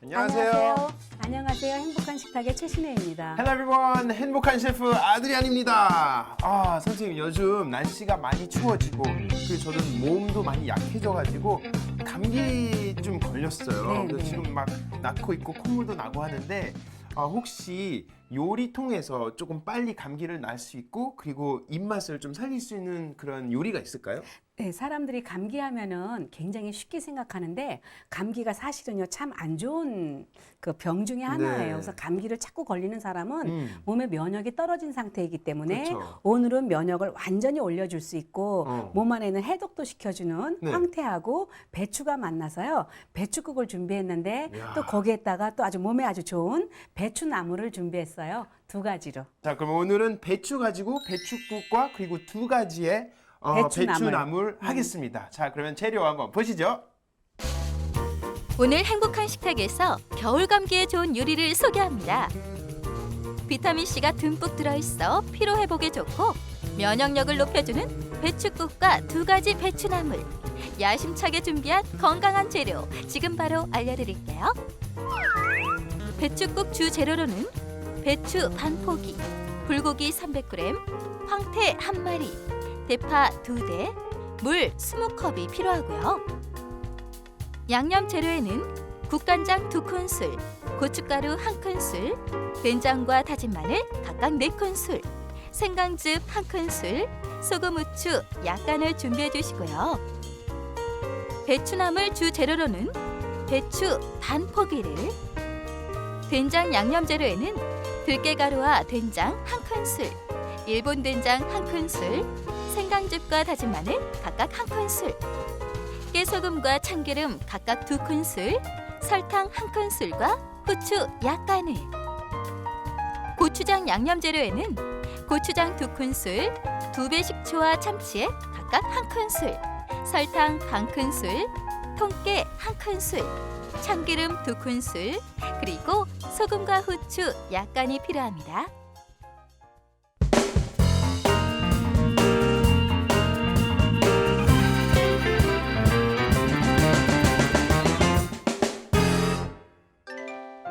안녕하세요. 안녕하세요. 행복한 식탁의 최신혜입니다. Hello everyone. 행복한 셰프 아드리안입니다. 선생님 요즘 날씨가 많이 추워지고 그리고 저는 몸도 많이 약해져가지고 감기 좀 걸렸어요. 네, 그래서 네. 지금 막 낳고 있고 콧물도 나고 하는데 혹시 요리통에서 조금 빨리 감기를 날 수 있고 그리고 입맛을 좀 살릴 수 있는 그런 요리가 있을까요? 네, 사람들이 감기하면은 굉장히 쉽게 생각하는데 감기가 사실은요 참 안 좋은 그 병 중에 하나예요. 네. 그래서 감기를 자꾸 걸리는 사람은 몸의 면역이 떨어진 상태이기 때문에 그렇죠. 오늘은 면역을 완전히 올려줄 수 있고 몸 안에는 해독도 시켜주는 네. 황태하고 배추가 만나서요 배추국을 준비했는데 이야. 또 거기에다가 또 아주 몸에 아주 좋은 배추나물을 준비했어요. 두 가지로. 자, 그럼 오늘은 배추 가지고 배추국과 그리고 두 가지의 배추나물. 배추나물 하겠습니다. 자, 그러면 재료 한번 보시죠. 오늘 행복한 식탁에서 겨울 감기에 좋은 요리를 소개합니다. 비타민C가 듬뿍 들어있어 피로 회복에 좋고 면역력을 높여주는 배추국과 두 가지 배추나물. 야심차게 준비한 건강한 재료 지금 바로 알려드릴게요. 배추국 주 재료로는 배추 반 포기, 불고기 300g, 황태 1마리, 대파 2대, 물 20컵이 필요하고요. 양념 재료에는 국간장 2큰술, 고춧가루 1큰술, 된장과 다진 마늘 각각 4큰술, 생강즙 1큰술, 소금, 후추 약간을 준비해 주시고요. 배추나물 주 재료로는 배추 반 포기를, 된장 양념 재료에는 들깨가루와 된장 1큰술, 일본 된장 1큰술, 생강즙과 다진 마늘 각각 1큰술, 깨소금과 참기름 각각 2큰술, 설탕 1큰술과 후추 약간을. 고추장 양념 재료에는 고추장 2큰술, 2배 식초와 참치액 각각 1큰술, 설탕 반 큰술, 통깨 1큰술, 참기름 2큰술, 그리고 소금과 후추 약간이 필요합니다.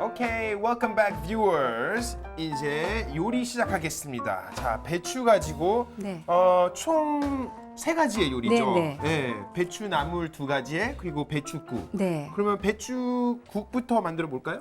오케이, welcome back viewers. 이제 요리 시작하겠습니다. 자, 배추 가지고 네. 총 3가지의 요리죠. 네, 네, 배추나물 2가지에 그리고 배추국. 네. 그러면 배추국부터 만들어 볼까요?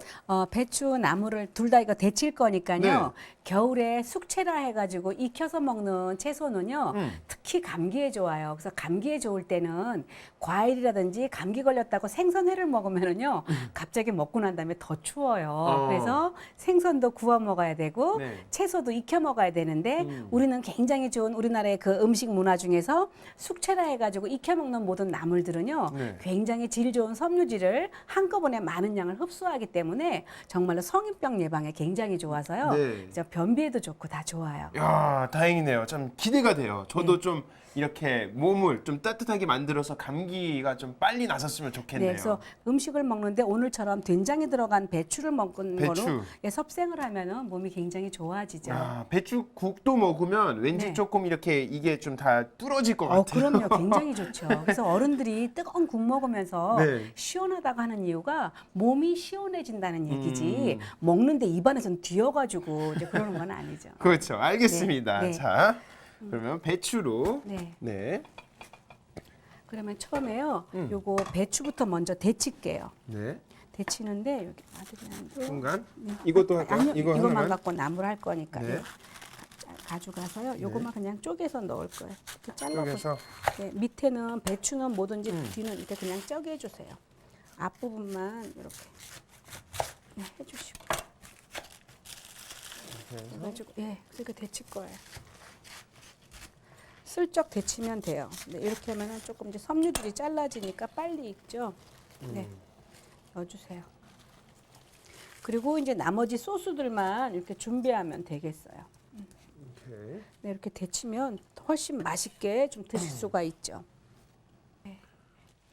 배추 나물을 둘 다 이거 데칠 거니까요. 네. 겨울에 숙취라 해가지고 익혀서 먹는 채소는요. 특히 감기에 좋아요. 그래서 감기에 좋을 때는 과일이라든지 감기 걸렸다고 생선회를 먹으면은요. 갑자기 먹고 난 다음에 더 추워요. 그래서 생선도 구워 먹어야 되고 네. 채소도 익혀 먹어야 되는데 우리는 굉장히 좋은 우리나라의 그 음식 문화 중에서 숙취라 해가지고 익혀 먹는 모든 나물들은요. 네. 굉장히 질 좋은 섬유질을 한꺼번에 많은 양을 흡수하기 때문에 정말로 성인병 예방에 굉장히 좋아서요. 네. 그래서 변비에도 좋고 다 좋아요. 야, 다행이네요. 참 기대가 돼요. 저도 네. 좀 이렇게 몸을 좀 따뜻하게 만들어서 감기가 좀 빨리 나섰으면 좋겠네요. 네, 그래서 음식을 먹는데 오늘처럼 된장이 들어간 배추를 먹은 배추. 거로 섭생을 하면은 몸이 굉장히 좋아지죠. 배추국도 먹으면 왠지 네. 조금 이렇게 이게 좀 다 뚫어질 것 같아요. 그럼요. 굉장히 좋죠. 그래서 어른들이 뜨거운 국 먹으면서 네. 시원하다고 하는 이유가 몸이 시원해진다는 얘기지 먹는데 입안에서는 뒤어가지고 이제 그러는 건 아니죠. 그렇죠. 알겠습니다. 네, 네. 자, 그러면 배추로. 네. 네. 그러면 처음에요. 요거 배추부터 먼저 데칠게요. 네. 데치는데 여기 아들이랑도 순간. 이것도 할까요? 아니요, 이거 이것만 하나만. 갖고 나물 할 거니까요. 네. 가져가서요. 요것만 그냥 쪼개서 넣을 거예요. 이렇게 잘라서. 쪼개서. 네, 밑에는 배추는 뭐든지 뒤는 이렇게 그냥 쪼개 주세요. 앞부분만 이렇게 네, 해주시고. 그래가지고 그렇게 데칠 거예요. 슬쩍 데치면 돼요. 근데 이렇게 하면은 조금 이제 섬유질이 잘라지니까 빨리 익죠. 네, 넣어주세요. 그리고 이제 나머지 소스들만 이렇게 준비하면 되겠어요. 오케이. 네, 이렇게 데치면 훨씬 맛있게 좀 드실 수가 있죠.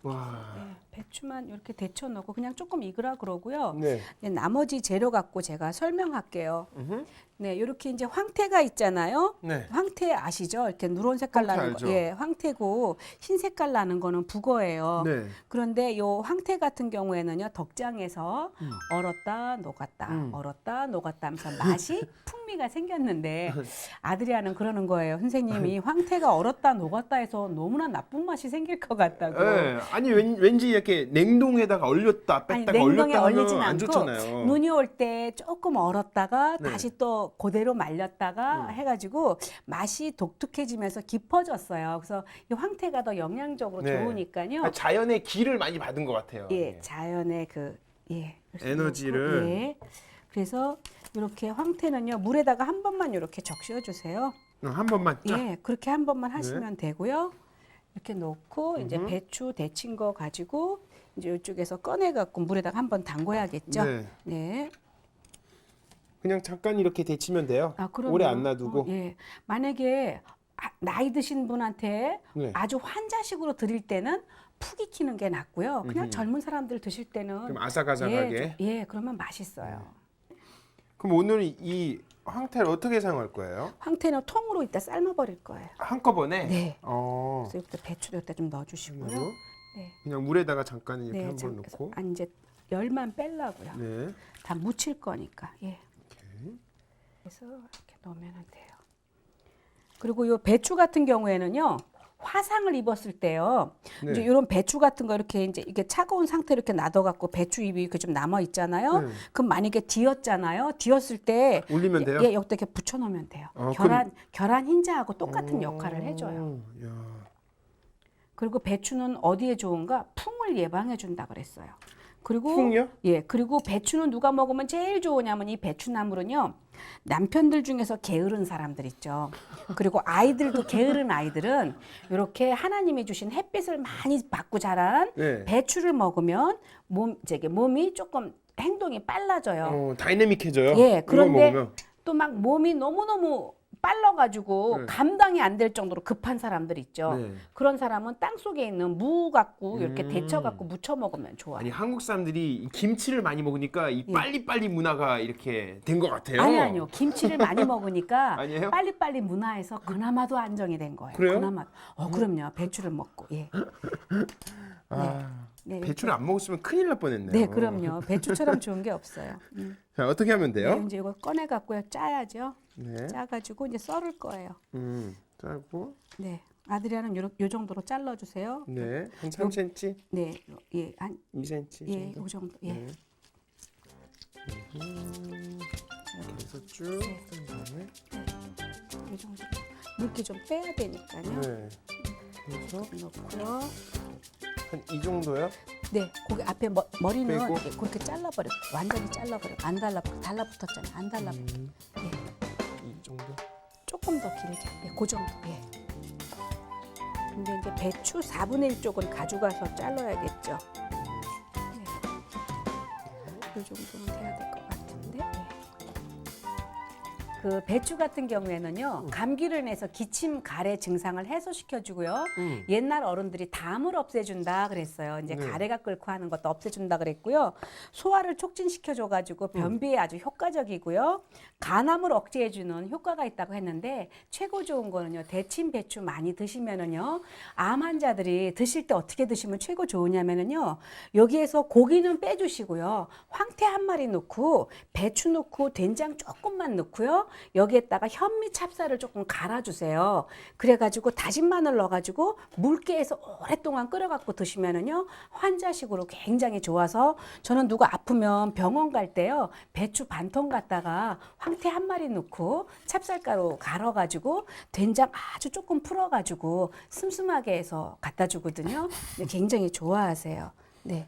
와. 네, 배추만 이렇게 데쳐 넣고 그냥 조금 익으라 그러고요. 네. 네, 나머지 재료 갖고 제가 설명할게요. 음흠. 네, 이렇게 이제 황태가 있잖아요. 네. 황태 아시죠? 이렇게 누런 색깔 황태 나는 알죠. 거. 예, 황태고 흰 색깔 나는 거는 북어예요. 네. 그런데 요 황태 같은 경우에는요, 덕장에서 얼었다 녹았다, 얼었다 녹았다 하면서 맛이 풍미가 생겼는데 아드리아는 그러는 거예요. 선생님이 황태가 얼었다 녹았다 해서 너무나 나쁜 맛이 생길 것 같다고. 네. 아니 왠지 이렇게 냉동에다가 얼렸다 아니, 뺐다가 냉동에 얼렸다 하면 얼리진 안 않고 좋잖아요. 눈이 올 때 조금 얼었다가 네. 다시 또 그대로 말렸다가 해가지고 맛이 독특해지면서 깊어졌어요. 그래서 이 황태가 더 영양적으로 네. 좋으니까요. 그러니까 자연의 기를 많이 받은 것 같아요. 예, 자연의 그 그래서 에너지를. 넣고, 예. 그래서 이렇게 황태는요 물에다가 한 번만 이렇게 적셔 주세요. 한 번만 쫙. 예, 그렇게 한 번만 하시면 되고요. 이렇게 놓고 이제 배추 데친 거 가지고 이제 이쪽에서 꺼내 갖고 물에다가 한 번 담궈야겠죠. 네. 네. 그냥 잠깐 이렇게 데치면 돼요. 아, 그럼요. 오래 안 놔두고. 예. 만약에 나이 드신 분한테 네. 아주 환자식으로 드릴 때는 푹 익히는 게 낫고요. 그냥 젊은 사람들 드실 때는 좀 아삭아삭하게. 그러면 맛있어요. 그럼 오늘 이 황태를 어떻게 사용할 거예요? 황태는 통으로 이따 삶아 버릴 거예요. 한꺼번에? 네. 어. 그래서 이때 배추도 이따 좀 넣어 주시고요. 그리고 네. 그냥 물에다가 잠깐 이렇게 네, 한 번 넣고. 이제 열만 빼려고요. 네. 다 묻힐 거니까. 예. 오케이. 그래서 이렇게 넣으면 돼요. 그리고 요 배추 같은 경우에는요. 화상을 입었을 때요. 네. 이제 이런 배추 같은 거 이렇게 이제 이게 차가운 상태로 이렇게 놔둬 갖고 배추 잎이 이렇게 좀 남아 있잖아요. 네. 그럼 만약에 뒤었잖아요. 뒤었을 때 올리면 돼요? 예, 여기다 이렇게 붙여 놓으면 돼요. 계란 흰자하고 똑같은 역할을 해줘요. 야. 그리고 배추는 어디에 좋은가? 풍을 예방해 준다 그랬어요. 그리고 풍이요? 예, 그리고 배추는 누가 먹으면 제일 좋으냐면 이 배추나물은요. 남편들 중에서 게으른 사람들 있죠. 그리고 아이들도 게으른 아이들은 이렇게 하나님이 주신 햇빛을 많이 받고 자란 네. 배추를 먹으면 몸이 조금 행동이 빨라져요. 다이내믹해져요. 예, 이거 그런데 먹으면. 또 막 몸이 너무너무 빨라가지고 네. 감당이 안 될 정도로 급한 사람들 있죠. 네. 그런 사람은 땅 속에 있는 무 갖고 이렇게 데쳐 갖고 무쳐 먹으면 좋아요. 아니 한국 사람들이 이 김치를 많이 먹으니까 이 빨리빨리 문화가 이렇게 된 것 같아요. 아니요. 김치를 많이 먹으니까 아니에요? 빨리빨리 문화에서 그나마도 안정이 된 거예요. 그래요? 그나마. 그럼요. 배추를 먹고. 예. 아, 네, 배추를 안 먹었으면 큰일 날 뻔했네요. 네, 그럼요. 배추처럼 좋은 게 없어요. 자, 어떻게 하면 돼요? 네, 이제 이거 꺼내 갖고요. 짜야죠. 네. 짜 가지고 이제 썰을 거예요. 짜고. 네. 아드리아는 요 정도로 잘라 주세요. 네. 한 3cm, 네. 예. 한 2cm 예, 정도. 요 정도. 예. 네. 이렇게 해서 쭉 한 다음에. 이 정도. 물기 좀 빼야 되니까요. 네. 그래서 넣고요. 한 이 정도요? 네, 거기 앞에 머리는 빼고. 이렇게 그렇게 잘라버려. 완전히 잘라버려. 안 달라붙었잖아요. 안 달라붙어. 예. 이 정도. 조금 더 길게. 예, 그 정도. 예. 근데 이제 배추 4분의 1 쪽은 가져가서 잘라야겠죠. 네. 이 정도는 돼야 될 것 같은데. 예. 그 배추 같은 경우에는요 감기를 내서 기침 가래 증상을 해소시켜주고요 옛날 어른들이 담을 없애준다 그랬어요. 이제 네. 가래가 끓고 하는 것도 없애준다 그랬고요 소화를 촉진시켜줘가지고 변비에 아주 효과적이고요 간암을 억제해주는 효과가 있다고 했는데 최고 좋은 거는요 데친 배추 많이 드시면은요 암 환자들이 드실 때 어떻게 드시면 최고 좋으냐면은요 여기에서 고기는 빼주시고요 황태 한 마리 넣고 배추 넣고 된장 조금만 넣고요. 여기에다가 현미 찹쌀을 조금 갈아주세요. 그래가지고 다진 마늘 넣어가지고 물기에서 오랫동안 끓여갖고 드시면은요 환자식으로 굉장히 좋아서 저는 누가 아프면 병원 갈 때요 배추 반통 갖다가 황태 한 마리 넣고 찹쌀가루 갈아가지고 된장 아주 조금 풀어가지고 슴슴하게 해서 갖다 주거든요. 굉장히 좋아하세요. 네.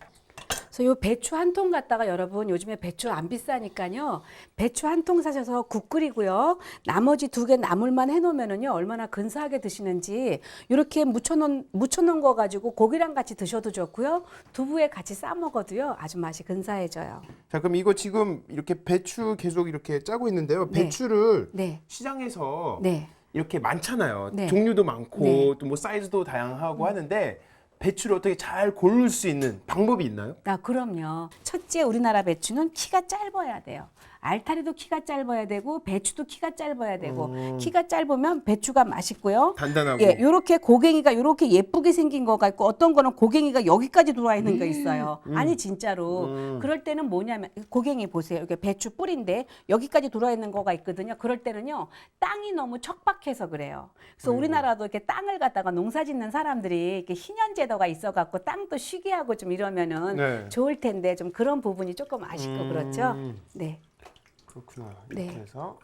그래서 요 배추 한 통 갖다가 여러분 요즘에 배추 안 비싸니까요. 배추 한 통 사셔서 국 끓이고요. 나머지 2개 나물만 해놓으면은요 얼마나 근사하게 드시는지 이렇게 묻혀놓은 거 가지고 고기랑 같이 드셔도 좋고요. 두부에 같이 싸 먹어도요 아주 맛이 근사해져요. 자, 그럼 이거 지금 이렇게 배추 계속 이렇게 짜고 있는데요. 네. 배추를 네, 시장에서 네. 이렇게 많잖아요. 네. 종류도 많고 네. 또 뭐 사이즈도 다양하고 하는데 배추를 어떻게 잘 고를 수 있는 방법이 있나요? 아, 그럼요. 첫째, 우리나라 배추는 키가 짧아야 돼요. 알타리도 키가 짧아야 되고 배추도 키가 짧아야 되고 키가 짧으면 배추가 맛있고요. 단단하고. 예, 요렇게 고갱이가 요렇게 예쁘게 생긴 거가 있고 어떤 거는 고갱이가 여기까지 들어와 있는 거 있어요. 아니 진짜로. 그럴 때는 뭐냐면 고갱이 보세요. 이게 배추 뿌리인데 여기까지 들어와 있는 거가 있거든요. 그럴 때는요. 땅이 너무 척박해서 그래요. 그래서 우리나라도 이렇게 땅을 갖다가 농사 짓는 사람들이 이렇게 희년제도가 있어 갖고 땅도 쉬게 하고 좀 이러면은 네. 좋을 텐데 좀 그런 부분이 조금 아쉽고 그렇죠. 네. 그렇구나. 이렇게 네. 해서.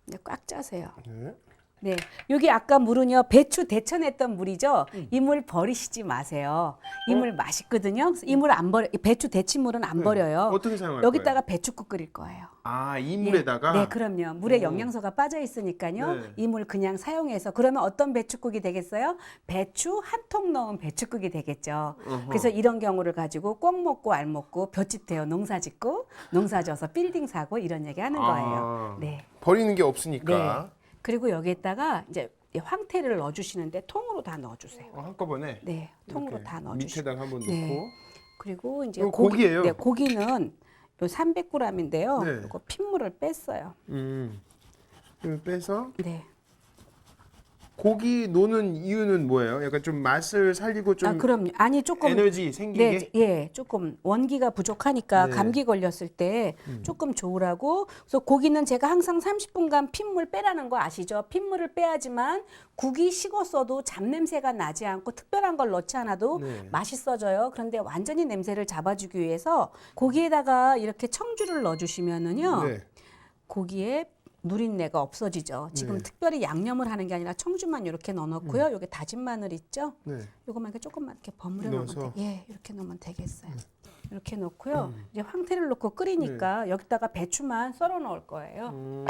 네, 꽉 짜세요. 네. 네, 여기 아까 물은요 배추 데쳐냈던 물이죠. 이 물 버리시지 마세요. 이 물 맛있거든요. 그래서 이 물 안 버려, 배추 데친 물은 안 버려요. 어떻게 사용할 여기다가 배추국 끓일 거예요. 아, 이 예. 물에다가. 네, 그럼요. 물에 영양소가 빠져 있으니까요. 네. 이 물 그냥 사용해서 그러면 어떤 배추국이 되겠어요? 배추 한 통 넣은 배추국이 되겠죠. 그래서 이런 경우를 가지고 꼭 먹고 알 먹고 볏짚 대요 농사 짓고 농사 져서 빌딩 사고 이런 얘기 하는 거예요. 네. 버리는 게 없으니까. 네. 그리고 여기에다가 이제 황태를 넣어주시는데 통으로 다 넣어주세요. 한꺼번에. 네, 통으로 이렇게 다 넣어주시고. 밑에다가 한번 넣고. 네. 그리고 이제 이거 고기예요? 네, 고기는 요 300g인데요. 네. 이거 핏물을 뺐어요. 이걸 빼서 네. 고기 노는 이유는 뭐예요? 약간 좀 맛을 살리고 좀 아, 그럼요. 아니 조금 에너지 생기게. 네, 예, 조금 원기가 부족하니까 네. 감기 걸렸을 때 조금 좋으라고. 그래서 고기는 제가 항상 30분간 핏물 빼라는 거 아시죠? 핏물을 빼야지만 국이 식었어도 잡냄새가 나지 않고 특별한 걸 넣지 않아도 네. 맛있어져요. 그런데 완전히 냄새를 잡아주기 위해서 고기에다가 이렇게 청주를 넣어주시면은요, 네. 고기에 누린내가 없어지죠. 지금 네. 특별히 양념을 하는 게 아니라 청주만 이렇게 넣어놓고요. 여기 다진 마늘 있죠? 네. 요거만 이렇게 조금만 이렇게 버무려 놓으면 넣어서. 예, 이렇게 넣으면 되겠어요. 이렇게 넣고요. 이제 황태를 넣고 끓이니까 여기다가 배추만 썰어 넣을 거예요.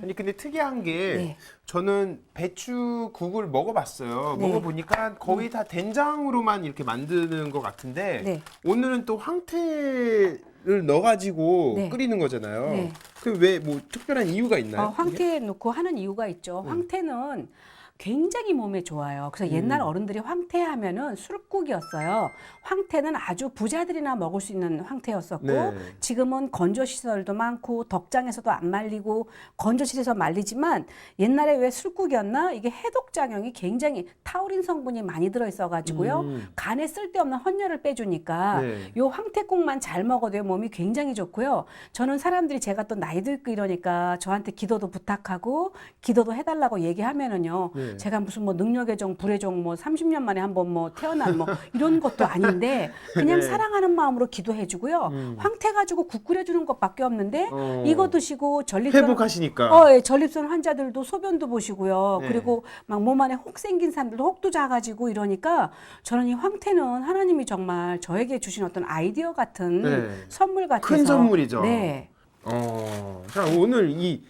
아니 근데 특이한 게 네. 저는 배추국을 먹어봤어요. 네. 먹어보니까 거의 다 된장으로만 이렇게 만드는 것 같은데 네. 오늘은 또 황태를 넣어가지고 네. 끓이는 거잖아요. 네. 그 왜 뭐 특별한 이유가 있나요? 황태 넣고 하는 이유가 있죠. 황태는 굉장히 몸에 좋아요. 그래서 옛날 어른들이 황태 하면은 술국이었어요. 황태는 아주 부자들이나 먹을 수 있는 황태였었고 네. 지금은 건조시설도 많고 덕장에서도 안 말리고 건조실에서 말리지만 옛날에 왜 술국이었나? 이게 해독작용이 굉장히 타우린 성분이 많이 들어있어가지고요. 간에 쓸데없는 헌혈을 빼주니까 네. 요 황태국만 잘 먹어도 몸이 굉장히 좋고요. 저는 사람들이 제가 또 나이도 있고 이러니까 저한테 기도도 부탁하고 기도도 해달라고 얘기하면은요. 네. 제가 무슨 뭐 능력의 종, 불의 종, 뭐 30년 만에 한번 뭐 태어난 뭐 이런 것도 아닌데 그냥 네. 사랑하는 마음으로 기도해주고요. 황태 가지고 국 끓여주는 것밖에 없는데 어. 이거 드시고 전립선 회복하시니까. 예, 전립선 환자들도 소변도 보시고요. 네. 그리고 막 몸 안에 혹 생긴 사람들도 혹도 작아지고 이러니까 저는 이 황태는 하나님이 정말 저에게 주신 어떤 아이디어 같은 네. 선물 같아서 큰 선물이죠. 네. 자 오늘 이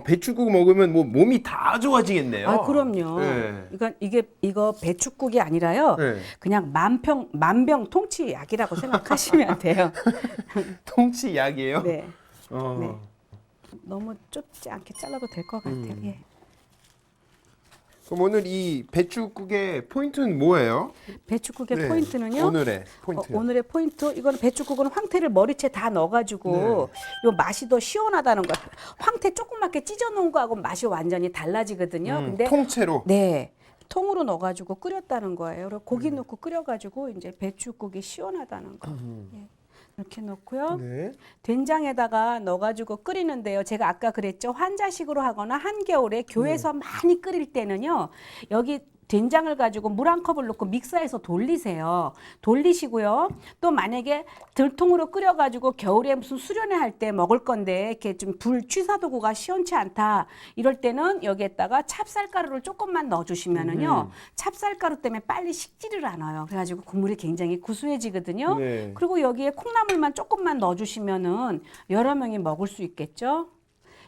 배추국 먹으면 뭐 몸이 다 좋아지겠네요. 아, 그럼요. 네. 이거 배추국이 아니라요. 네. 그냥 만병 통치약이라고 생각하시면 돼요. 통치약이에요. 네. 어. 네. 너무 좁지 않게 잘라도 될 것 같아요. 예. 그럼 오늘 이 배추국의 포인트는 뭐예요? 배추국의 네, 포인트는요. 오늘의 포인트. 오늘의 포인트 이거는 배추국은 황태를 머리채 다 넣어가지고 요 맛이 더 시원하다는 거. 황태 조그맣게 찢어놓은 거하고 맛이 완전히 달라지거든요. 근데 통째로. 네. 통으로 넣어가지고 끓였다는 거예요. 그리고 고기 넣고 끓여가지고 이제 배추국이 시원하다는 거. 예. 이렇게 넣고요. 네. 된장에다가 넣어가지고 끓이는데요. 제가 아까 그랬죠. 환자식으로 하거나 한겨울에 교회에서 많이 끓일 때는요. 여기 된장을 가지고 물 한 컵을 넣고 믹서에서 돌리세요. 돌리시고요. 또 만약에 들통으로 끓여가지고 겨울에 무슨 수련회 할 때 먹을 건데 이렇게 좀 불 취사도구가 시원치 않다. 이럴 때는 여기에다가 찹쌀가루를 조금만 넣어주시면은요. 찹쌀가루 때문에 빨리 식지를 않아요. 그래가지고 국물이 굉장히 구수해지거든요. 네. 그리고 여기에 콩나물만 조금만 넣어주시면은 여러 명이 먹을 수 있겠죠.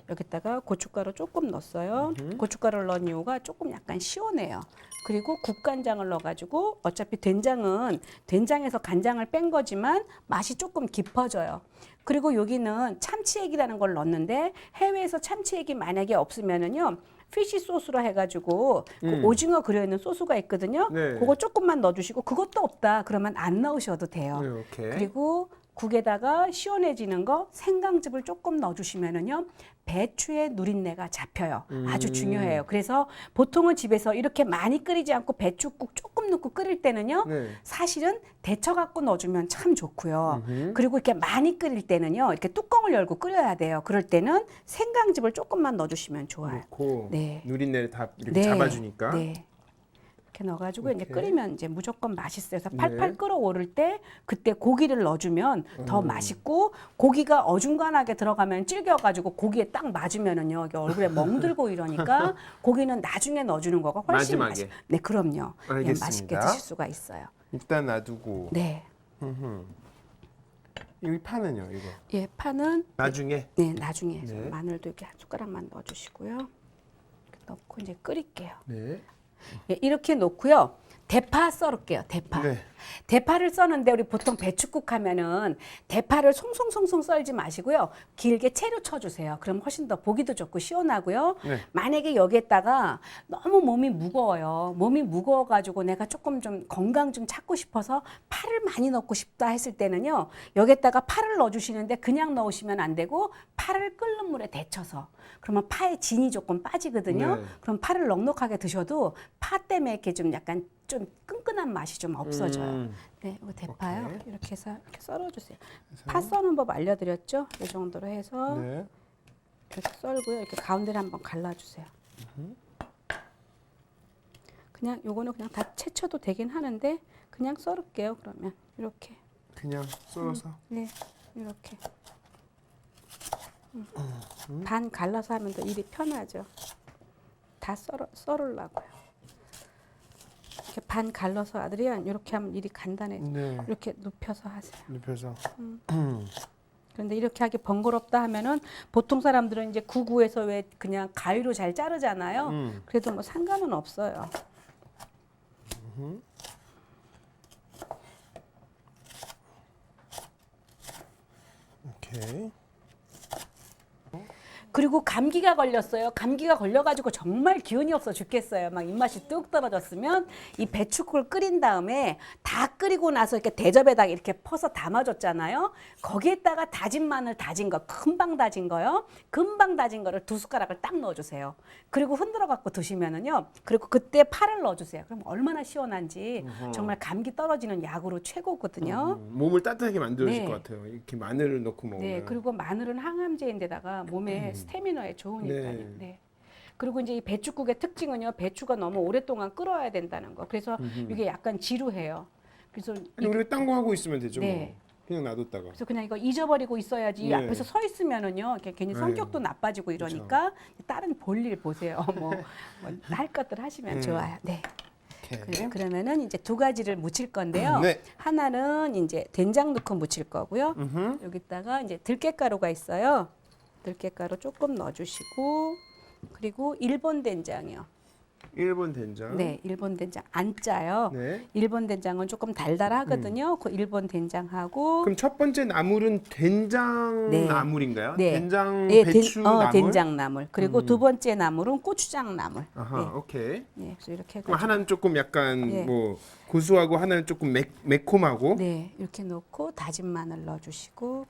여기다가 고춧가루 조금 넣었어요. 고춧가루를 넣은 이유가 조금 약간 시원해요. 그리고 국간장을 넣어가지고 어차피 된장은 된장에서 간장을 뺀 거지만 맛이 조금 깊어져요. 그리고 여기는 참치액이라는 걸 넣었는데 해외에서 참치액이 만약에 없으면은요. 피쉬 소스로 해가지고 그 오징어 그려 있는 소스가 있거든요. 네. 그거 조금만 넣어주시고 그것도 없다 그러면 안 넣으셔도 돼요. 이렇게. 그리고 국에다가 시원해지는 거 생강즙을 조금 넣어주시면은요 배추의 누린내가 잡혀요. 아주 중요해요. 그래서 보통은 집에서 이렇게 많이 끓이지 않고 배추국 조금 넣고 끓일 때는요 네. 사실은 데쳐 갖고 넣어주면 참 좋고요. 그리고 이렇게 많이 끓일 때는요 이렇게 뚜껑을 열고 끓여야 돼요. 그럴 때는 생강즙을 조금만 넣어주시면 좋아요. 넣고 네. 누린내를 다 이렇게 잡아주니까. 네. 이렇게 넣어가지고 이제 이렇게. 끓이면 이제 무조건 맛있어요. 그래서 팔팔 네. 끓어오를 때 그때 고기를 넣어주면 더 맛있고 고기가 어중간하게 들어가면 질겨가지고 고기에 딱 맞으면은요 이게 얼굴에 멍들고 이러니까 고기는 나중에 넣어주는 거가 훨씬 마지막에. 맛있어요. 네, 그럼요. 예, 알겠습니다. 맛있게 드실 수가 있어요. 일단 놔두고. 네, 이 파는요, 이거. 예, 파는 나중에. 네 나중에 네. 마늘도 이렇게 한 숟가락만 넣어주시고요. 이렇게 넣고 이제 끓일게요. 네. 예, 이렇게 놓고요. 대파 썰을게요. 대파. 네. 대파를 써는데 우리 보통 배추국 하면은 대파를 송송송송 썰지 마시고요. 길게 채로 쳐주세요. 그럼 훨씬 더 보기도 좋고 시원하고요. 네. 만약에 여기에다가 너무 몸이 무거워요. 몸이 무거워가지고 내가 조금 좀 건강 좀 찾고 싶어서 파를 많이 넣고 싶다 했을 때는요. 여기에다가 파를 넣어주시는데 그냥 넣으시면 안 되고 파를 끓는 물에 데쳐서 그러면 파의 진이 조금 빠지거든요. 네. 그럼 파를 넉넉하게 드셔도 파 때문에 이렇게 좀 약간 좀 끈끈한 맛이 좀 없어져요. 네, 이거 대파요. 오케이. 이렇게 해서 이렇게 썰어주세요. 파 써는 법 알려드렸죠? 이 정도로 해서 네. 이렇게 썰고요. 이렇게 가운데를 한번 갈라주세요. 그냥 요거는 그냥 다 채쳐도 되긴 하는데 그냥 썰을게요. 그러면 이렇게. 그냥 썰어서. 네, 이렇게. 반 갈라서 하면 더 일이 편하죠. 다 썰으려고요. 이렇게 반 갈라서 아드리안 이렇게 하면 일이 간단해요. 네. 이렇게 눕혀서 하세요. 눕혀서. 그런데 이렇게 하기 번거롭다 하면은 보통 사람들은 이제 구구에서 왜 그냥 가위로 잘 자르잖아요. 그래도 뭐 상관은 없어요. 오케이. 그리고 감기가 걸렸어요. 감기가 걸려가지고 정말 기운이 없어 죽겠어요. 막 입맛이 뚝 떨어졌으면 이 배추국을 끓인 다음에 다 끓이고 나서 이렇게 대접에다가 이렇게 퍼서 담아줬잖아요. 거기에다가 다진 마늘 다진 거, 금방 다진 거요. 금방 다진 거를 2숟가락을 딱 넣어주세요. 그리고 흔들어 갖고 드시면은요. 그리고 그때 파를 넣어주세요. 그럼 얼마나 시원한지 정말 감기 떨어지는 약으로 최고거든요. 몸을 따뜻하게 만들어줄 네. 것 같아요. 이렇게 마늘을 넣고 먹으면. 네, 그리고 마늘은 항암제인데다가 몸에 스태미너에 좋으니까요. 네. 네. 그리고 이제 이 배추국의 특징은요, 배추가 너무 오랫동안 끓어야 된다는 거. 그래서 이게 약간 지루해요. 그래서 아니, 우리가 딴 거 하고 있으면 되죠. 네. 뭐. 그냥 놔뒀다가. 그래서 그냥 이거 잊어버리고 있어야지 네. 앞에서 서 있으면은요, 이렇게 괜히 네. 성격도 나빠지고 이러니까 다른 볼일 보세요. 뭐 할 것들 하시면 좋아요. 네. 오케이. 그러면은 이제 2가지를 무칠 건데요. 네. 하나는 이제 된장 넣고 무칠 거고요. 여기다가 이제 들깨가루가 있어요. 들깨가루 조금 넣어주시고 그리고 일본 된장이요. 일본 된장. 네, 일본 된장 안 짜요. 네. 일본 된장은 조금 달달하거든요. 그 일본 된장하고 그럼 첫 번째 나물은 된장 네. 나물인가요? 네. 된장 예, 배추 나물. 된장 나물. 그리고 2번째 나물은 고추장 나물. 아하, 네. 오케이. 네, 그래서 이렇게 그럼 해가지고 하나는 조금 약간 네. 뭐 고소하고 하나는 조금 매콤하고. 네, 이렇게 넣고 다진 마늘 넣어주시고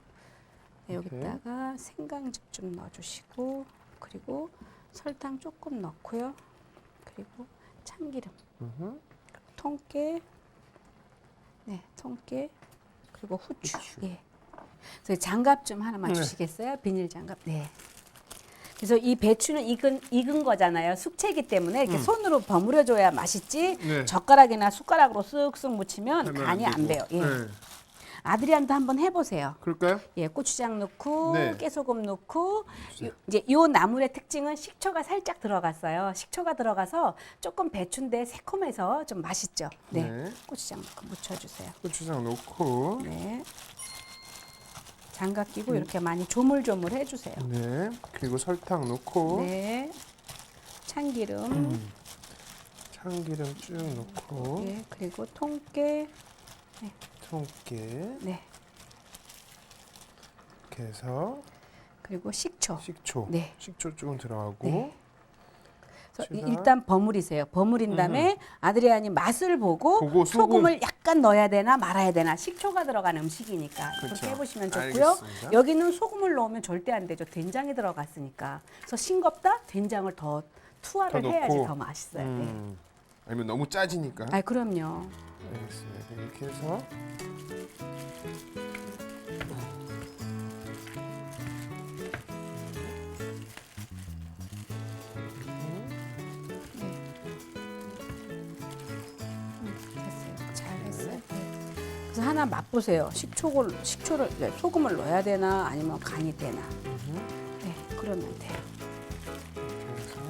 네, 여기다가 생강즙 좀 넣어주시고 그리고 설탕 조금 넣고요. 그리고 참기름, 통깨, 네, 통깨 그리고 후추. 예. 그래서 장갑 좀 하나만 네. 주시겠어요? 비닐 장갑. 네. 그래서 이 배추는 익은 거잖아요. 숙채이기 때문에 이렇게 손으로 버무려줘야 맛있지. 네. 젓가락이나 숟가락으로 쓱쓱 묻히면 하면 간이 안 되고. 배요. 예. 네. 아드리안도 한번 해보세요. 그럴까요? 예, 고추장 넣고 네. 깨소금 넣고 이제 요 나물의 특징은 식초가 살짝 들어갔어요. 식초가 들어가서 조금 배추인데 새콤해서 좀 맛있죠. 네, 네. 고추장 넣고 무쳐주세요. 고추장 넣고. 네, 장갑 끼고 이렇게 많이 조물조물 해주세요. 네. 그리고 설탕 넣고. 네, 참기름, 참기름 쭉 넣고. 예, 그리고 통깨, 통깨 네, 이렇게 해서 그리고 식초. 식초. 네. 식초 조금 들어가고. 네. 그래서 고추장. 일단 버무리세요. 버무린 다음에 아드리안이 맛을 보고 보고 소금을 약간 넣어야 되나 말아야 되나. 식초가 들어간 음식이니까 그렇죠. 그렇게 해보시면 좋고요. 알겠습니다. 여기는 소금을 넣으면 절대 안 되죠. 된장이 들어갔으니까. 그래서 싱겁다? 된장을 더 투하를 더 해야지 넣고. 더 맛있어요. 네. 아니면 너무 짜지니까. 아 그럼요. 알겠습니다. 이렇게 해서 됐어요. 잘했어요. 네. 그래서 하나 맛보세요. 식초를 소금을 넣어야 되나 아니면 간이 되나. 네, 그러면 돼요. 이렇게 해서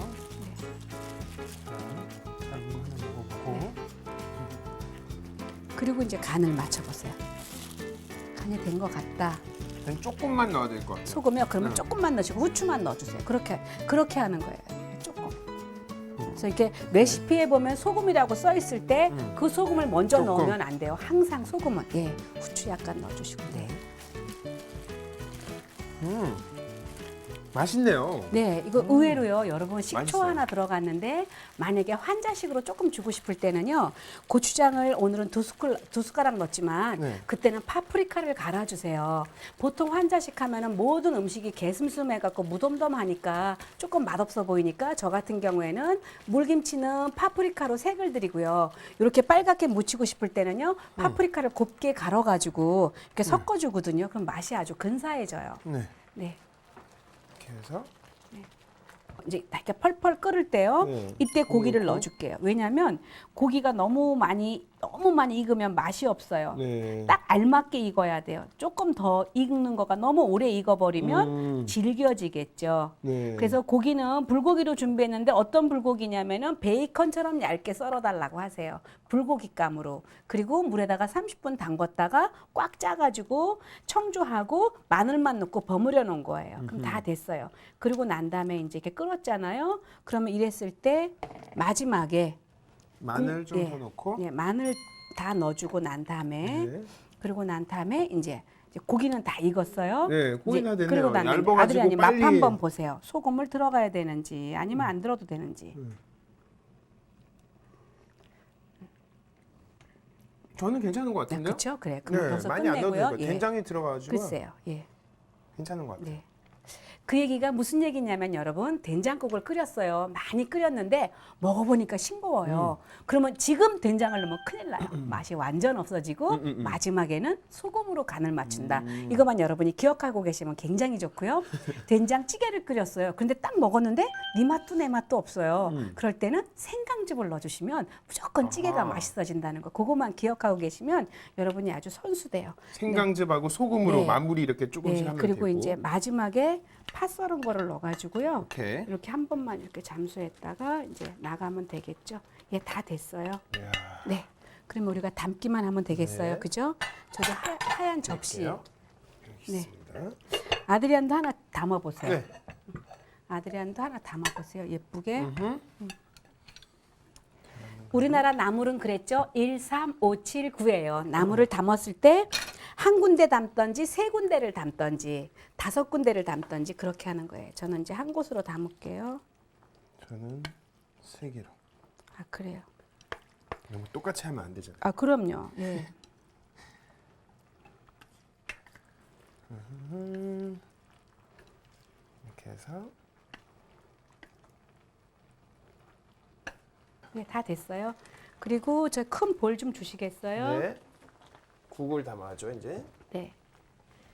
자, 이거 하나 먹어보고 네. 그리고 이제 간을 맞춰보세요. 간이 된 것 같다. 그냥 조금만 넣어야 될 것 같아요. 소금이요? 그러면 조금만 넣으시고 후추만 넣어주세요. 그렇게 하는 거예요. 조금. 그래서 이렇게 레시피에 보면 소금이라고 써 있을 때 그 소금을 먼저 조금. 넣으면 안 돼요. 항상 소금은 후추 약간 넣어주시고 돼요. 맛있네요. 네, 이거 의외로요. 여러분 식초 맛있어요. 하나 들어갔는데 만약에 환자식으로 조금 주고 싶을 때는요. 고추장을 오늘은 두 숟가락 넣었지만 네. 그때는 파프리카를 갈아주세요. 보통 환자식 하면은 모든 음식이 개슴슴해갖고 무덤덤하니까 조금 맛없어 보이니까 저 같은 경우에는 물김치는 파프리카로 색을 드리고요. 이렇게 빨갛게 묻히고 싶을 때는요. 파프리카를 곱게 갈아가지고 이렇게 섞어주거든요. 그럼 맛이 아주 근사해져요. 네. 네. 이렇게 해서 이제 이렇게 펄펄 끓을 때요. 네. 이때 고기를 넣고. 넣어줄게요. 왜냐하면 고기가 너무 많이 익으면 맛이 없어요. 네. 딱 알맞게 익어야 돼요. 조금 더 익는 거가 너무 오래 익어버리면 질겨지겠죠. 네. 그래서 고기는 불고기로 준비했는데 어떤 불고기냐면은 베이컨처럼 얇게 썰어달라고 하세요. 불고기감으로. 그리고 물에다가 30분 담궜다가 꽉 짜가지고 청주하고 마늘만 넣고 버무려 놓은 거예요. 그럼 다 됐어요. 그리고 난 다음에 이제 이렇게 끓었잖아요. 그러면 이랬을 때 마지막에 마늘 좀 더 넣고 마늘 다 넣어주고 난 다음에 네. 그리고 난 다음에 이제 고기는 다 익었어요. 네, 고기 이제 다 됐네요. 그리고 난 다음에 얇아가지고 아드리안이 맛 빨리. 한번 보세요. 소금을 들어가야 되는지 아니면 안 들어도 되는지. 저는 괜찮은 것 네, 같은데요? 그렇죠. 그래. 그럼 네, 벌써 많이 안 넣어도 끝내고요. 될것 같아요. 된장이 들어가지고 글쎄요. 예. 괜찮은 것 같아요. 네. 그 얘기가 무슨 얘기냐면 여러분 된장국을 끓였어요. 많이 끓였는데 먹어보니까 싱거워요. 그러면 지금 된장을 넣으면 큰일 나요. 맛이 완전 없어지고 마지막에는 소금으로 간을 맞춘다. 이것만 여러분이 기억하고 계시면 굉장히 좋고요. 된장찌개를 끓였어요. 근데 딱 먹었는데 네 맛도 내 맛도 없어요. 그럴 때는 생강즙을 넣어주시면 무조건 찌개가 아하. 맛있어진다는 거. 그것만 기억하고 계시면 여러분이 아주 선수돼요. 생강즙하고 소금으로 네. 마무리 이렇게 조금씩 네, 하면 그리고 되고. 이제 마지막에 파 썰은 거를 넣어가지고요. 오케이. 이렇게 한 번만 이렇게 잠수했다가 이제 나가면 되겠죠. 예, 다 됐어요. 이야, 네. 그러면 우리가 담기만 하면 되겠어요. 네. 그죠? 저도 하얀 접시. 이렇게요. 여기 네. 있습니다. 아드리안도 하나 담아보세요. 네. 아드리안도 하나 담아보세요. 예쁘게. 우리나라 나물은 그랬죠. 1, 3, 5, 7, 9예요. 나물을 담았을 때 한 군데 담던지 세 군데를 담던지 5군데를 담던지 그렇게 하는 거예요. 저는 이제 한 곳으로 담을게요. 저는 3개로. 아 그래요. 너무 똑같이 하면 안 되잖아요. 아 그럼요. 예. 이렇게 해서 네, 다 됐어요. 그리고 저 큰 볼 좀 주시겠어요? 네. 국을 담아줘 이제. 네.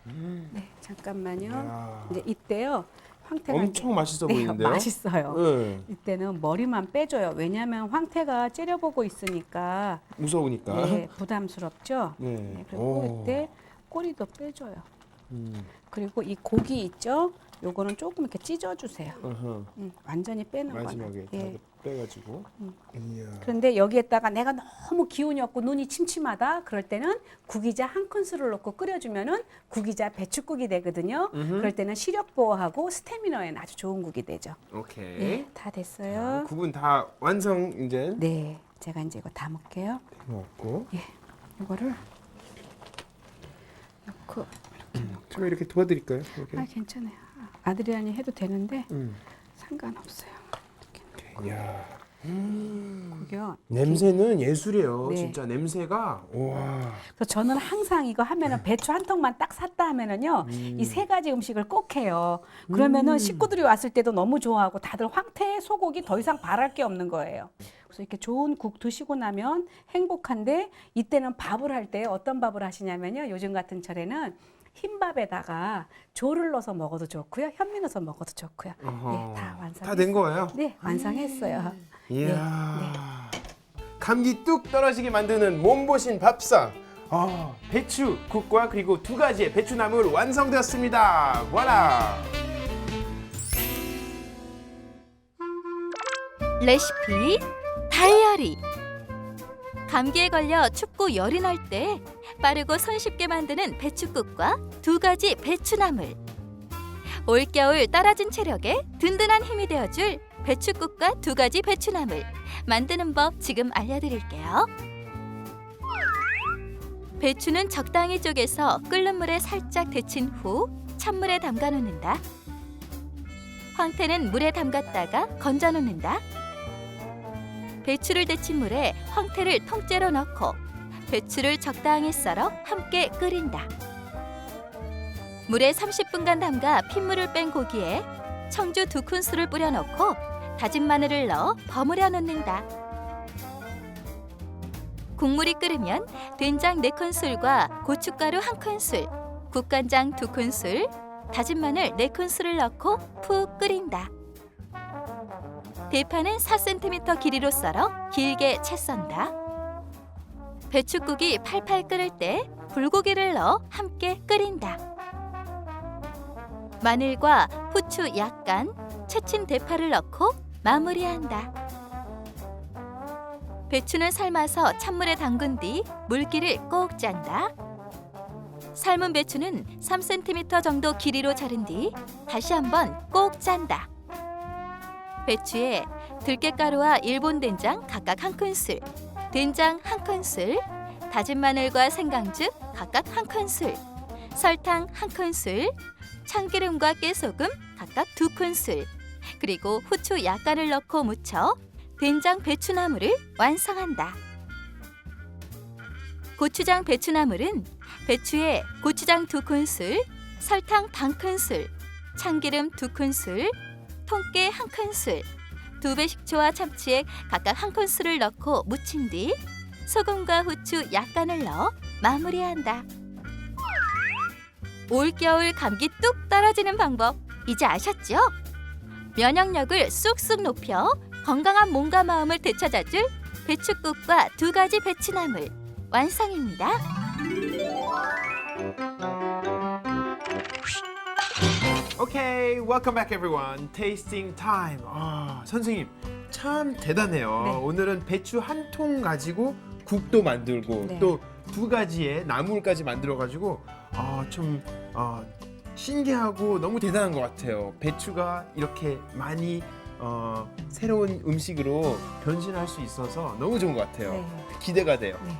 네, 잠깐만요. 이야. 이제 이때요. 황태가 엄청 이제- 맛있어 네, 보이는데요? 맛있어요. 네. 이때는 머리만 빼줘요. 왜냐하면 황태가 째려보고 있으니까 무서우니까. 네, 부담스럽죠. 네. 네, 그리고 오. 이때 꼬리도 빼줘요. 음. 그리고 이 고기 있죠? 요거는 조금 이렇게 찢어주세요. 어허. 완전히 빼는 마지막에 거는. 예. 다 빼가지고. 이야. 그런데 여기에다가 내가 너무 기운이 없고 눈이 침침하다 그럴 때는 구기자 한 큰술을 넣고 끓여주면은 구기자 배추국이 되거든요. 그럴 때는 시력 보호하고 스태미너에 아주 좋은 국이 되죠. 오케이. 네, 다 됐어요. 국은 다 완성 이제 네, 제가 이제 이거 담을게요. 해놓고. 이거를 넣고 제가 이렇게 도와드릴까요? 이렇게. 괜찮아요. 아드리안이 해도 되는데 음. 상관없어요. 오케이. 이야. 그게요. 냄새는 예술이에요. 네. 진짜 냄새가 와. 그래서 저는 항상 이거 하면은 배추 한 통만 딱 샀다 하면은요, 이 세 가지 음식을 꼭 해요. 그러면은 식구들이 왔을 때도 너무 좋아하고 다들 황태 소고기 더 이상 바랄 게 없는 거예요. 그래서 이렇게 좋은 국 드시고 나면 행복한데 이때는 밥을 할 때 어떤 밥을 하시냐면요, 요즘 같은 철에는 흰밥에다가 조를 넣어서 먹어도 좋고요, 현미 넣어서 먹어도 좋고요. 네, 다 완성. 다 된 거예요? 네, 완성했어요. 이야. 감기 뚝 떨어지게 만드는 몸보신 밥상. 배추 국과 그리고 두 가지의 배추나물 완성되었습니다. voilà. 레시피 다이어리. 감기에 걸려 춥고 열이 날 때 빠르고 손쉽게 만드는 배추국과 두 가지 배추나물. 올겨울 떨어진 체력에 든든한 힘이 되어줄 배추국과 두 가지 배추나물. 만드는 법 지금 알려드릴게요. 배추는 적당히 쪼개서 끓는 물에 살짝 데친 후 찬물에 담가 놓는다. 황태는 물에 담갔다가 건져 놓는다. 배추를 데친 물에 황태를 통째로 넣고 배추를 적당히 썰어 함께 끓인다. 물에 30분간 담가 핏물을 뺀 고기에 청주 2큰술을 뿌려 넣고 다진 마늘을 넣어 버무려 놓는다. 국물이 끓으면 된장 4큰술과 고춧가루 1큰술, 국간장 2큰술, 다진 마늘 4큰술을 넣고 푹 끓인다. 대파는 4cm 길이로 썰어 길게 채 썬다. 배추국이 팔팔 끓을 때 불고기를 넣어 함께 끓인다. 마늘과 후추 약간, 채친 대파를 넣고 마무리한다. 배추는 삶아서 찬물에 담근 뒤 물기를 꼭 짠다. 삶은 배추는 3cm 정도 길이로 자른 뒤 다시 한번 꼭 짠다. 배추에 들깨가루와 일본 된장 각각 1큰술, 된장 1큰술, 다진 마늘과 생강즙 각각 1큰술, 설탕 1큰술, 참기름과 깨소금 각각 2큰술, 그리고 후추 약간을 넣고 무쳐 된장 배추나물을 완성한다. 고추장 배추나물은 배추에 고추장 2큰술, 설탕 반큰술, 참기름 2큰술, 통깨 1큰술, 2배 식초와 참치액 각각 1큰술을 넣고 무친 뒤 소금과 후추 약간을 넣어 마무리한다. 올겨울 감기 뚝 떨어지는 방법 이제 아셨죠? 면역력을 쑥쑥 높여 건강한 몸과 마음을 되찾아줄 배추국과 두 가지 배추나물 완성입니다. Okay, welcome back everyone. Tasting time. 선생님 참 대단해요. 네. 오늘은 배추 한 통 가지고 국도 만들고 네. 또 두 가지의 나물까지 만들어 가지고 좀 신기하고 너무 대단한 것 같아요. 배추가 이렇게 많이 새로운 음식으로 변신할 수 있어서 너무 좋은 것 같아요. 네. 기대가 돼요. 네.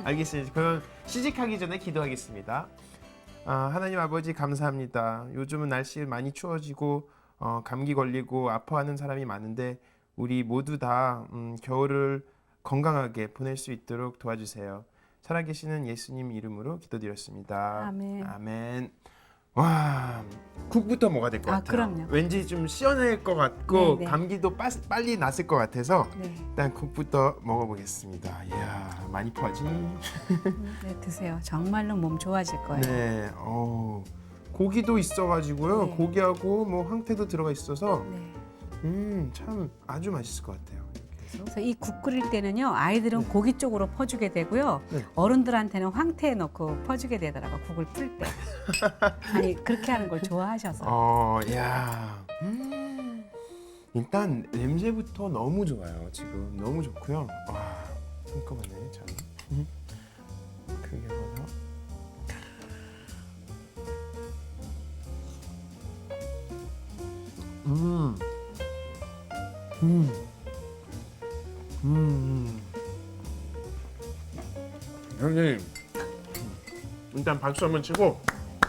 알겠습니다. 그럼 시식하기 전에 기도하겠습니다. 하나님 아버지 감사합니다. 요즘은 날씨 많이 추워지고 감기 걸리고 아파하는 사람이 많은데 우리 모두 다 겨울을 건강하게 보낼 수 있도록 도와주세요. 살아계시는 예수님 이름으로 기도드렸습니다. 아멘. 아멘. 와, 국부터 먹어야 될 것 같아요. 그럼요. 왠지 좀 시원할 것 같고 네, 네. 감기도 빨리 났을 것 같아서 네. 일단 국부터 먹어보겠습니다. 이야, 많이 퍼지? 네, 드세요. 정말로 몸 좋아질 거예요. 네, 고기도 있어가지고요. 네. 고기하고 뭐 황태도 들어가 있어서 네. 참 아주 맛있을 것 같아요. 이렇게 해서. 그래서 이 국 끓일 때는요, 아이들은 고기 쪽으로 퍼주게 되고요, 네. 어른들한테는 황태에 넣고 퍼주게 되더라고, 국을 풀 때. 아니, 그렇게 하는 걸 좋아하셔서. 야, 일단 냄새부터 너무 좋아요. 지금 너무 좋고요. 와, 한꺼번에 참 크게 넣어서. 형님, 일단 박수 한번 치고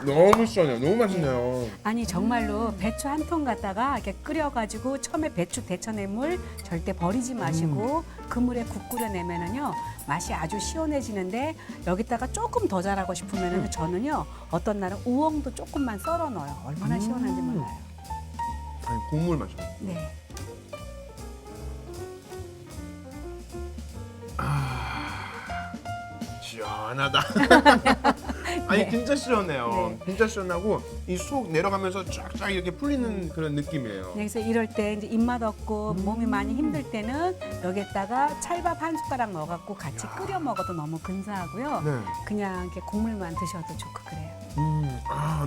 너무 시원해요. 너무 맛있네요. 아니 정말로 배추 한 통 갖다가 이렇게 끓여가지고 처음에 배추 데쳐낸 물 절대 버리지 마시고 그 물에 국 끓여내면은요 맛이 아주 시원해지는데 여기다가 조금 더 잘하고 싶으면은 저는요 어떤 날은 우엉도 조금만 썰어 넣어요. 얼마나 시원한지 몰라요. 아니, 국물 맛이요. 네. 시원하다. 아니 진짜 시원해요. 진짜 시원하고 이 속 내려가면서 쫙쫙 이렇게 풀리는 그런 느낌이에요. 그래서 이럴 때 이제 입맛 없고 몸이 많이 힘들 때는 여기에다가 찰밥 한 숟가락 넣어갖고 같이 끓여 먹어도 너무 근사하고요. 네. 그냥 이렇게 국물만 드셔도 좋고 그래요.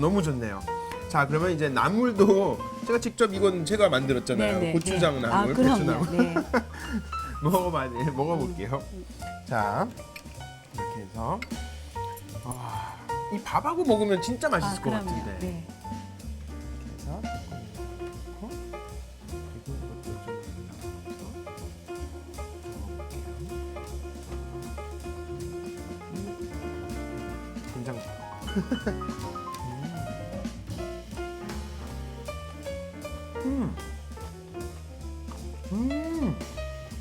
너무 좋네요. 자, 그러면 이제 나물도 제가 직접 이건 제가 만들었잖아요. 네, 고추장 네. 나물, 아, 배추 그럼요. 나물. 네. 먹어볼게요. 자, 이렇게 해서 이 밥하고 먹으면 진짜 맛있을 것 그럼요. 같은데. 네. 그래서 넣고 그리고 이것도 좀 넣어볼게요. 된장.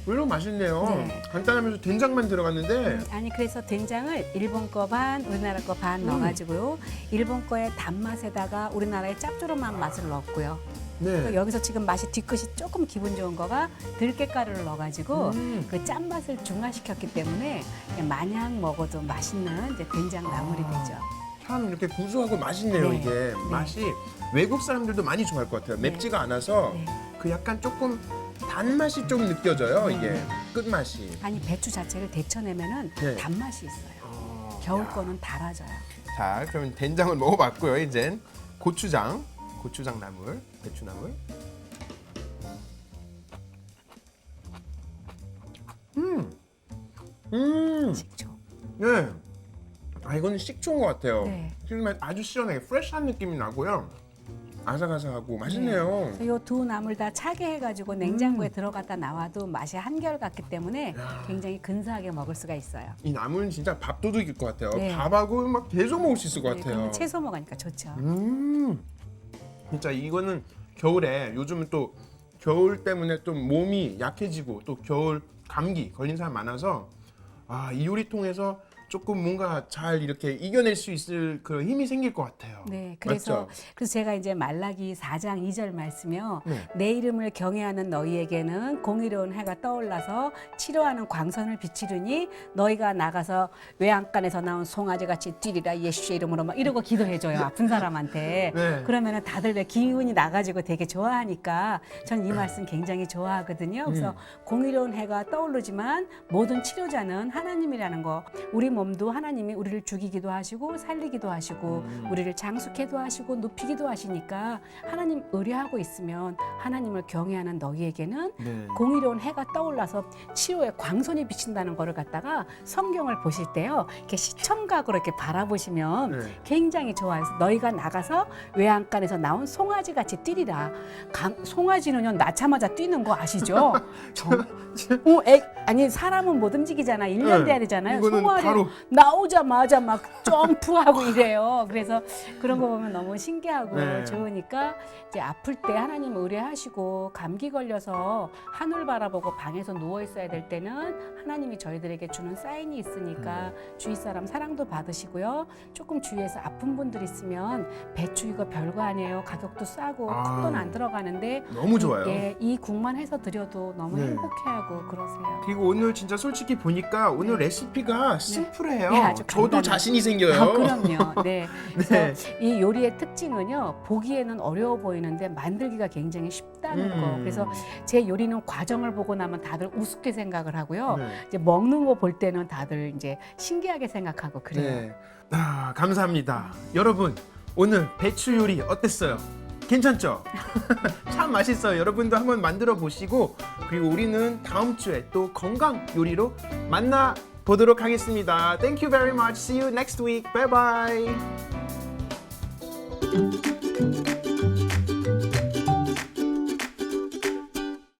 의외로 맛있네요. 네. 간단하면서 된장만 들어갔는데 아니 그래서 된장을 일본 거 반, 우리나라 거 반 넣어가지고요. 일본 거의 단맛에다가 우리나라의 짭조름한 맛을 넣었고요. 네. 여기서 지금 맛이 뒤끝이 조금 기분 좋은 거가 들깨가루를 넣어가지고 그 짠맛을 중화시켰기 때문에 그냥 마냥 먹어도 맛있는 이제 된장 나물이 되죠. 참 이렇게 구수하고 맛있네요. 네. 이게 네. 맛이 외국 사람들도 많이 좋아할 것 같아요. 네. 맵지가 않아서 네. 그 약간 조금 단맛이 좀 느껴져요. 네. 이게 끝맛이. 아니 배추 자체를 데쳐내면은 네. 단맛이 있어요. 겨울 야. 거는 달아져요. 자, 그러면 된장을 먹어봤고요. 이젠 고추장 나물, 배추 나물. 식초. 네. 이거는 식초인 것 같아요. 네. 지금 아주 시원하게 프레시한 느낌이 나고요. 아삭아삭하고 맛있네요. 이 두 나물 다 차게 해가지고 냉장고에 들어갔다 나와도 맛이 한결같기 때문에 굉장히 근사하게 먹을 수가 있어요. 이 나물은 진짜 밥도둑일 것 같아요. 네. 밥하고 막 계속 먹을 수 있을 것 네, 같아요. 그러면 채소 먹으니까 좋죠. 진짜 이거는 겨울에 요즘은 또 겨울 때문에 좀 몸이 약해지고 또 겨울 감기 걸린 사람 많아서 이 요리 통해서 조금 뭔가 잘 이렇게 이겨낼 수 있을 그런 힘이 생길 것 같아요. 네, 맞죠? 그래서 제가 이제 말라기 4장 2절 말씀이요. 네. 내 이름을 경외하는 너희에게는 공의로운 해가 떠올라서 치료하는 광선을 비치르니 너희가 나가서 외양간에서 나온 송아지 같이 뛰리라 예수의 이름으로 막 이러고 기도해줘요. 아픈 사람한테. 네. 그러면은 다들 왜 기운이 나가지고 되게 좋아하니까 전 이 말씀 굉장히 좋아하거든요. 그래서 공의로운 해가 떠오르지만 모든 치료자는 하나님이라는 거. 우리 몸도 하나님이 우리를 죽이기도 하시고 살리기도 하시고 우리를 장수케도 하시고 눕히기도 하시니까 하나님 의뢰하고 있으면 하나님을 경외하는 너희에게는 네. 공의로운 해가 떠올라서 치료의 광선이 비친다는 거를 갖다가 성경을 보실 때요. 이렇게 시청각으로 이렇게 바라보시면 네. 굉장히 좋아요. 그래서 너희가 나가서 외양간에서 나온 송아지 같이 뛰리라. 송아지는요 낳자마자 뛰는 거 아시죠? 아니 사람은 못 움직이잖아. 1년 네. 돼야 되잖아요. 이거는 송아지 바로 나오자마자 막 점프하고 이래요. 그래서 그런 거 보면 너무 신기하고 네. 좋으니까 이제 아플 때 하나님 의뢰하시고 감기 걸려서 하늘 바라보고 방에서 누워 있어야 될 때는 하나님이 저희들에게 주는 사인이 있으니까 주위 사람 사랑도 받으시고요. 조금 주위에서 아픈 분들 있으면 배추 이거 별거 아니에요. 가격도 싸고 큰 돈 안 들어가는데 너무 좋아요. 이 국만 해서 드려도 너무 네. 행복해하고 그러세요. 그리고 오늘 진짜 솔직히 보니까 오늘 레시피가 심플해요. 네, 아주 저도 간단해요. 자신이 생겨요. 그럼요. 네. 그래서 네. 이 요리의 특징은요. 보기에는 어려워 보이는데 만들기가 굉장히 쉽다는 거. 그래서 제 요리는 과정을 보고 나면 다들 우습게 생각을 하고요. 네. 이제 먹는 거 볼 때는 다들 이제 신기하게 생각하고 그래요. 네. 감사합니다. 여러분, 오늘 배추 요리 어땠어요? 괜찮죠? 참 맛있어요. 여러분도 한번 만들어 보시고 그리고 우리는 다음 주에 또 건강 요리로 만나 보도록 하겠습니다. Thank you very much. See you next week. Bye bye.